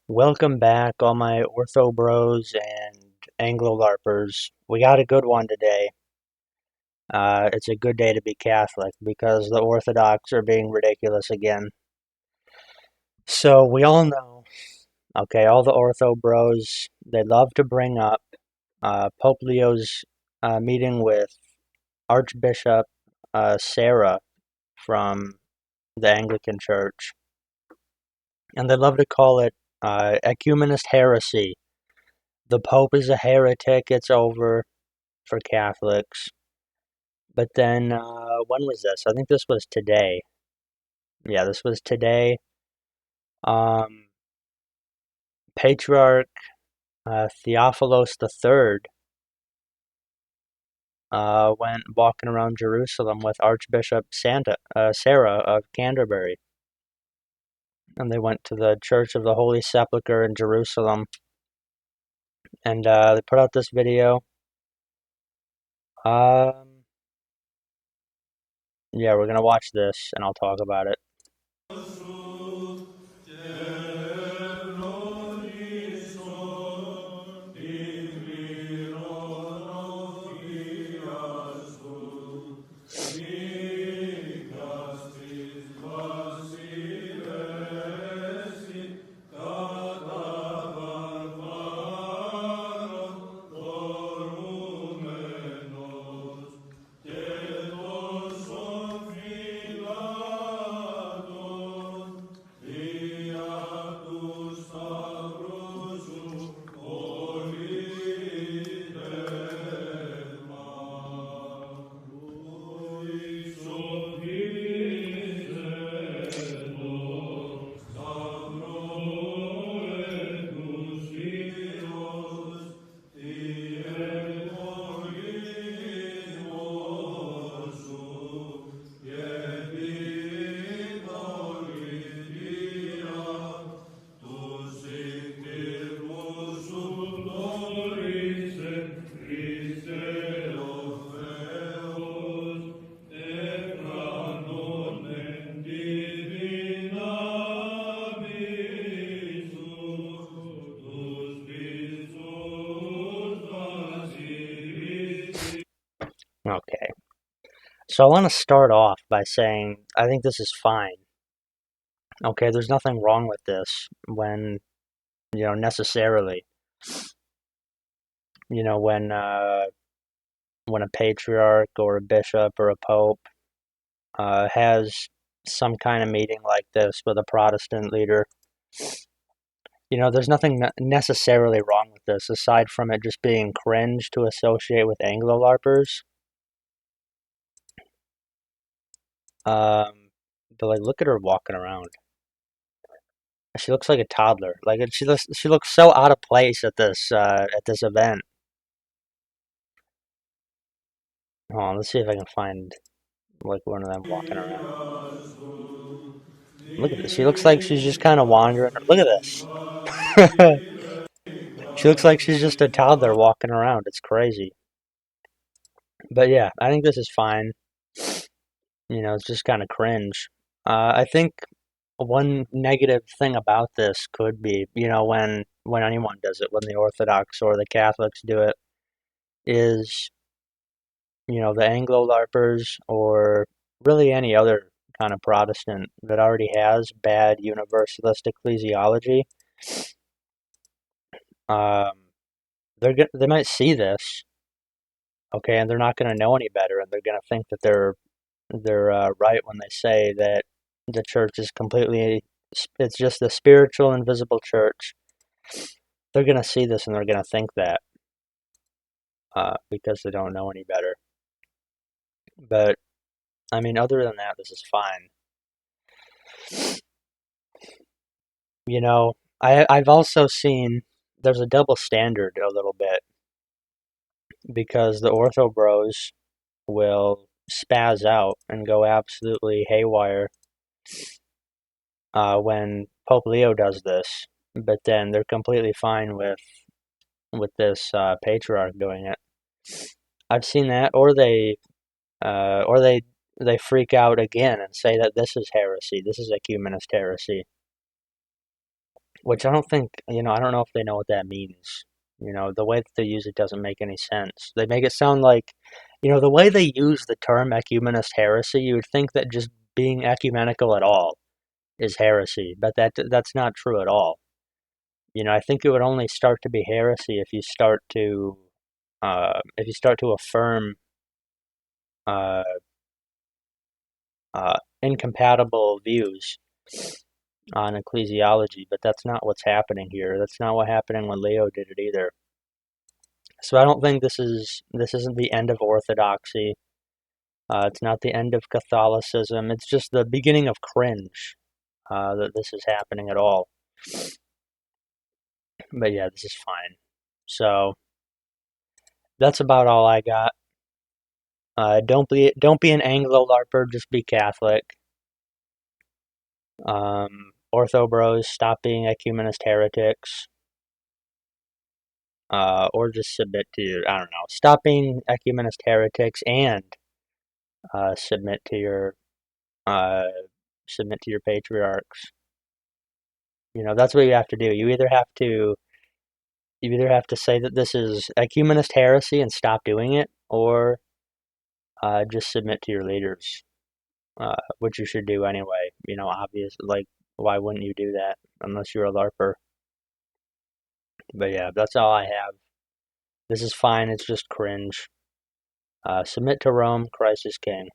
Welcome back, all my Ortho bros and Anglo LARPers. We got a good one today. It's a good day to be Catholic because the Orthodox are being ridiculous again. So we all know, okay, all the Ortho bros, they love to bring up Pope Leo's meeting with Archbishop Sarah from the Anglican Church, and they love to call it Ecumenist heresy. The Pope is a heretic, it's over for Catholics. But then, when was this? I think this was today. Yeah, this was today. Um, Patriarch Theophilos III went walking around Jerusalem with Archbishop Sarah of Canterbury, and they went to the Church of the Holy Sepulchre in Jerusalem, and they put out this video. Um, yeah, we're gonna watch this, and I'll talk about it. Okay, so I want to start off by saying I think this is fine. Okay, there's nothing wrong with this when, necessarily, you know, when a patriarch or a bishop or a pope has some kind of meeting like this with a Protestant leader, there's nothing necessarily wrong with this aside from it just being cringe to associate with Anglo LARPers. But like, look at her walking around. She looks like a toddler. Like she looks so out of place at this event. Hold on, let's see if I can find like one of them walking around. Look at this. She looks like she's just kind of wandering. Look at this. She looks like she's just a toddler walking around. It's crazy. But yeah, I think this is fine. It's just kind of cringe. I think one negative thing about this could be, when anyone does it, when the Orthodox or the Catholics do it, is, the Anglo LARPers or really any other kind of Protestant that already has bad universalist ecclesiology. Um, they might see this, okay, and they're not going to know any better, and they're going to think that they're right when they say that the church is completely, it's just the spiritual invisible church. They're going to see this and they're going to think that because they don't know any better. But I mean, other than that, this is fine. I've also seen there's a double standard a little bit because the Ortho Bros will spaz out and go absolutely haywire when Pope Leo does this, but then they're completely fine with this patriarch doing it. I've seen that, or they freak out again and say that this is heresy. This is ecumenist heresy. which I don't think, I don't know if they know what that means. The way that they use it doesn't make any sense. They make it sound like, the way they use the term ecumenist heresy, you would think that just being ecumenical at all is heresy, but that's not true at all. I think it would only start to be heresy if you start to affirm uh, incompatible views on ecclesiology, but that's not what's happening here. That's not what happened when Leo did it either. So I don't think this isn't the end of orthodoxy. It's not the end of Catholicism. It's just the beginning of cringe that this is happening at all. But yeah, this is fine. So that's about all I got. Don't be an Anglo LARPer. Just be Catholic. Ortho bros, stop being ecumenist heretics. Or just submit to, I don't know, stop being ecumenist heretics and submit to your uh, submit to your patriarchs. That's what you have to do. You either have to say that this is ecumenist heresy and stop doing it, or just submit to your leaders, which you should do anyway. Obvious. Like, why wouldn't you do that unless you're a LARPer? But yeah, that's all I have. This is fine. It's just cringe. Submit to Rome. Christ is king.